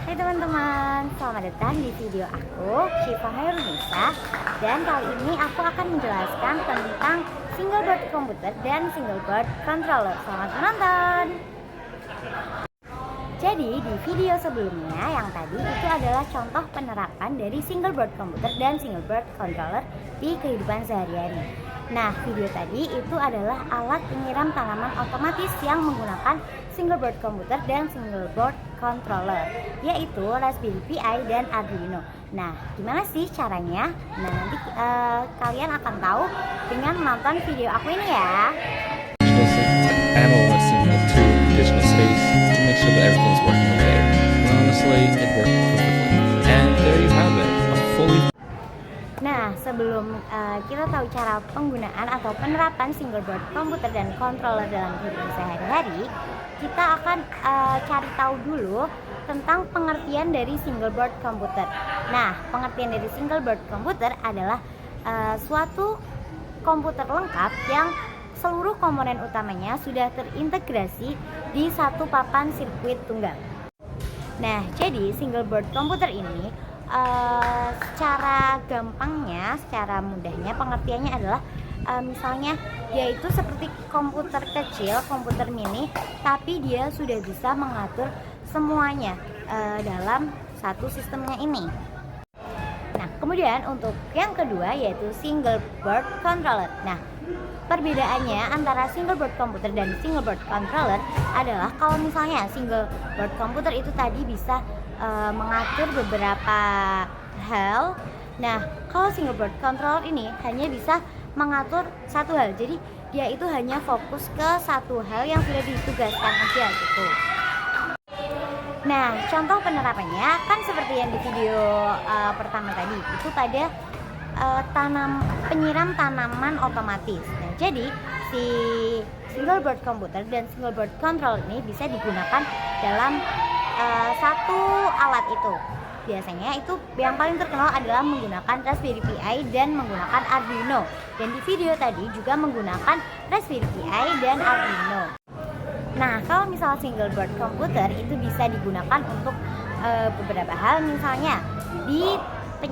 Hai teman-teman, selamat datang di video aku, Syifa Hairunisa. Dan kali ini aku akan menjelaskan tentang single board komputer dan single board controller. Selamat menonton. Jadi di video sebelumnya yang tadi itu adalah contoh penerapan dari single board komputer dan single board controller di kehidupan sehari-hari. Nah, video tadi itu adalah alat penyiram tanaman otomatis yang menggunakan single board komputer dan single board controller, yaitu Raspberry Pi dan Arduino. Nah, gimana sih caranya? Nah, nanti kalian akan tahu dengan menonton video aku ini ya. Analyze signal to digital space to make sure that everything's working okay. And honestly, it worked perfectly. And there you have it, a fully. Nah, sebelum kita tahu cara penggunaan atau penerapan single board komputer dan controller dalam kehidupan sehari-hari, kita akan cari tahu dulu tentang pengertian dari single board komputer. Nah, pengertian dari single board komputer adalah suatu komputer lengkap yang seluruh komponen utamanya sudah terintegrasi di satu papan sirkuit tunggal. Nah, jadi single board komputer ini secara gampangnya, secara mudahnya pengertiannya adalah misalnya dia itu seperti komputer kecil, komputer mini, tapi dia sudah bisa mengatur semuanya dalam satu sistemnya ini. Nah, kemudian untuk yang kedua yaitu single board controller. Nah, perbedaannya antara single board komputer dan single board controller adalah kalau misalnya single board komputer itu tadi bisa mengatur beberapa hal. Nah, kalau single board controller ini hanya bisa mengatur satu hal. Jadi dia itu hanya fokus ke satu hal yang sudah ditugaskan aja gitu. Nah, contoh penerapannya kan seperti yang di video pertama tadi. Itu pada penyiram tanaman otomatis. Nah, jadi si single board komputer dan single board controller ini bisa digunakan dalam satu alat itu. Biasanya itu yang paling terkenal adalah menggunakan Raspberry Pi dan menggunakan Arduino. Dan di video tadi juga menggunakan Raspberry Pi dan Arduino. Nah, kalau misal single board komputer itu bisa digunakan untuk beberapa hal, misalnya di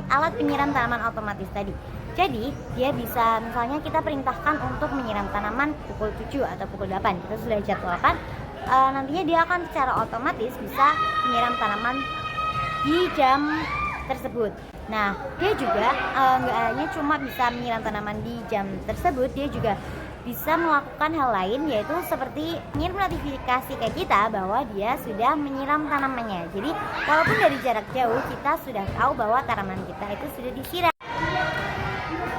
alat penyiram tanaman otomatis tadi. Jadi dia bisa, misalnya kita perintahkan untuk menyiram tanaman pukul 7 atau pukul 8. Kita sudah jadwalkan, nantinya dia akan secara otomatis bisa menyiram tanaman di jam tersebut. Nah, dia juga nggak hanya cuma bisa menyiram tanaman di jam tersebut, dia juga bisa melakukan hal lain, yaitu seperti mengirim notifikasi ke kita bahwa dia sudah menyiram tanamannya. Jadi walaupun dari jarak jauh kita sudah tahu bahwa tanaman kita itu sudah disiram.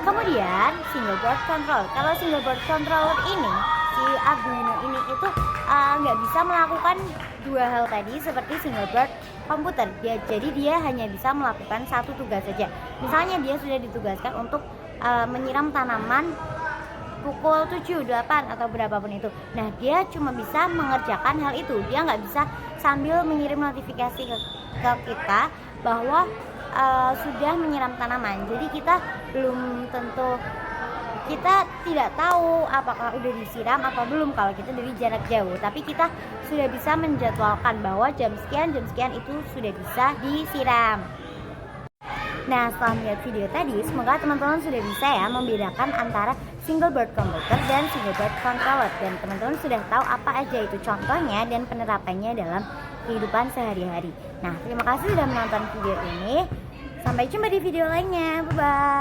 Kemudian single board controller. Kalau single board controller ini, si Arduino ini itu nggak bisa melakukan dua hal tadi seperti single board komputer. Jadi dia hanya bisa melakukan satu tugas saja. Misalnya dia sudah ditugaskan untuk menyiram tanaman pukul 7, 8 atau berapapun itu. Nah, dia cuma bisa mengerjakan hal itu. Dia nggak bisa sambil mengirim notifikasi ke kita bahwa sudah menyiram tanaman. Jadi kita belum tentu, kita tidak tahu apakah udah disiram atau belum kalau kita dari jarak jauh. Tapi kita sudah bisa menjadwalkan bahwa jam sekian itu sudah bisa disiram. Nah, setelah melihat video tadi, semoga teman-teman sudah bisa ya membedakan antara single board komputer dan single board controller. Dan teman-teman sudah tahu apa aja itu contohnya dan penerapannya dalam kehidupan sehari-hari. Nah, terima kasih sudah menonton video ini. Sampai jumpa di video lainnya. Bye-bye.